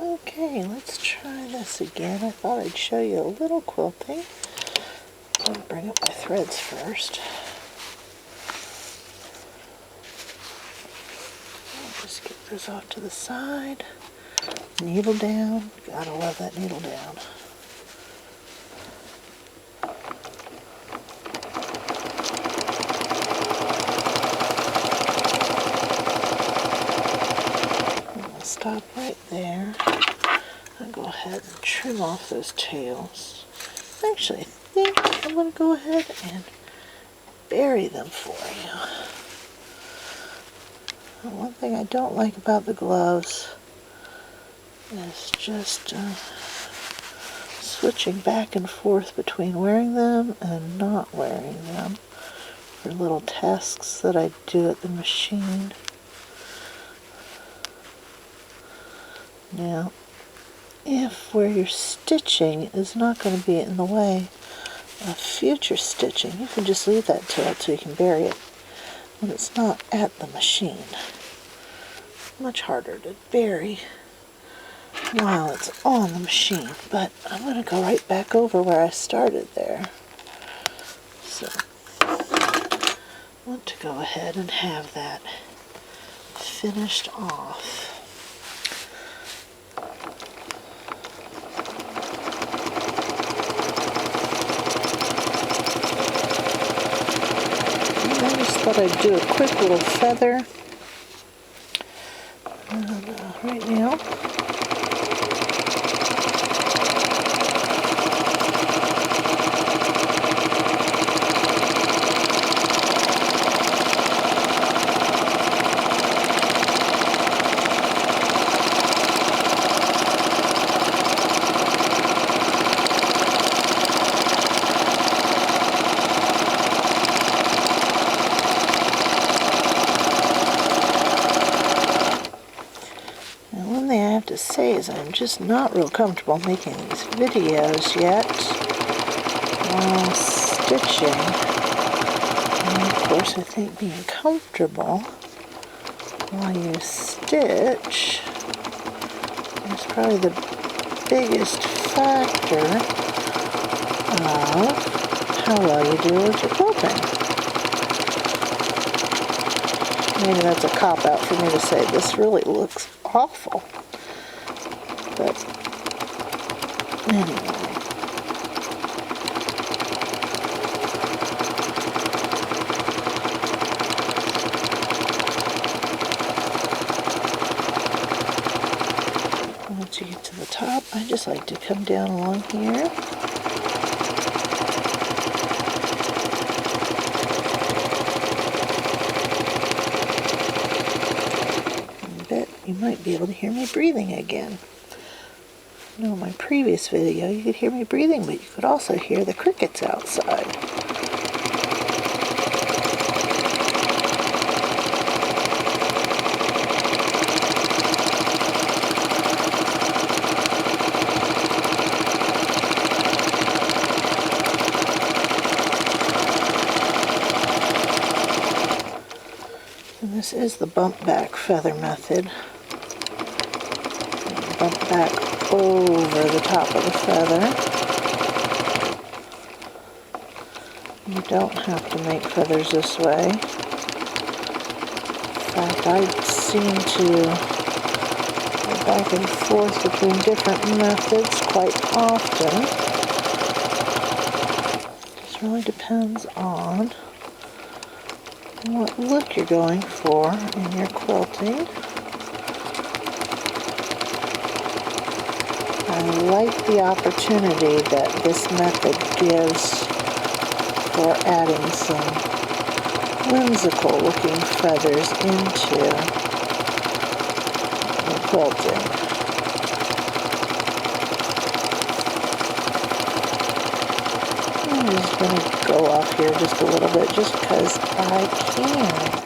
Okay, let's try this again. I thought I'd show you a little quilting. I'll bring up my threads first. I'll just get those off to the side. Needle down. Gotta love that needle down. I'll stop right there. I'll go ahead and trim off those tails. Actually, I think I'm going to go ahead and bury them for you. One thing I don't like about the gloves is just switching back and forth between wearing them and not wearing them for little tasks that I do at the machine. Now, if where you're stitching is not going to be in the way of future stitching, you can just leave that tail so you can bury it when it's not at the machine. Much harder to bury while it's on the machine, but I'm going to go right back over where I started there. So I want to go ahead and have that finished off. I just thought I'd do a quick little feather. And, right now, to say is I'm just not real comfortable making these videos yet while stitching. And of course I think being comfortable while you stitch is probably the biggest factor of how well you do with your quilting. Maybe that's a cop-out for me to say this really looks awful. But anyway, once you get to the top, I just like to come down along here. I bet you might be able to hear me breathing again. In my previous video, you could hear me breathing, but you could also hear the crickets outside. And this is the bump back feather method. Bump back over the top of the feather. You don't have to make feathers this way. In fact, I seem to go back and forth between different methods quite often. It just really depends on what look you're going for in your quilting. I like the opportunity that this method gives for adding some whimsical looking feathers into the quilting. I'm just going to go off here just a little bit just because I can.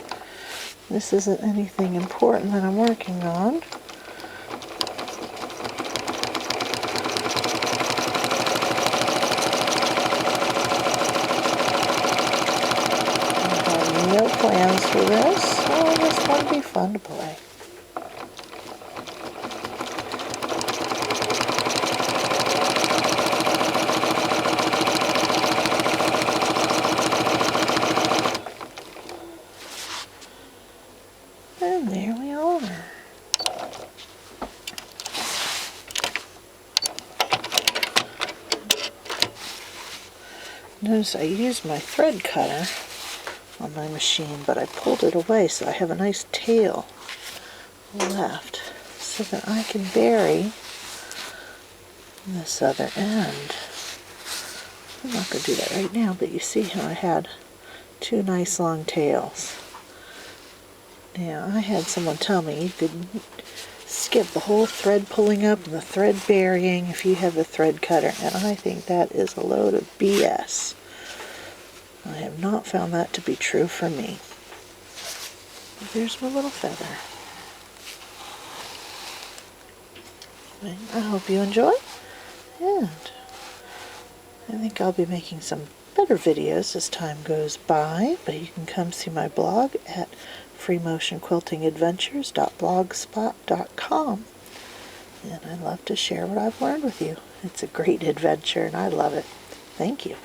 This isn't anything important that I'm working on. No plans for this, so this might be fun to play. Notice I used my thread cutter on my machine, but I pulled it away so I have a nice tail left so that I can bury this other end. I'm not going to do that right now, but you see how I had two nice long tails. Now, I had someone tell me you could skip the whole thread pulling up and the thread burying if you have a thread cutter, and I think that is a load of BS. I have not found that to be true for me. There's my little feather. I hope you enjoy, and I think I'll be making some better videos as time goes by, but you can come see my blog at freemotionquiltingadventures.blogspot.com, and I love to share what I've learned with you. It's a great adventure and I love it. Thank you.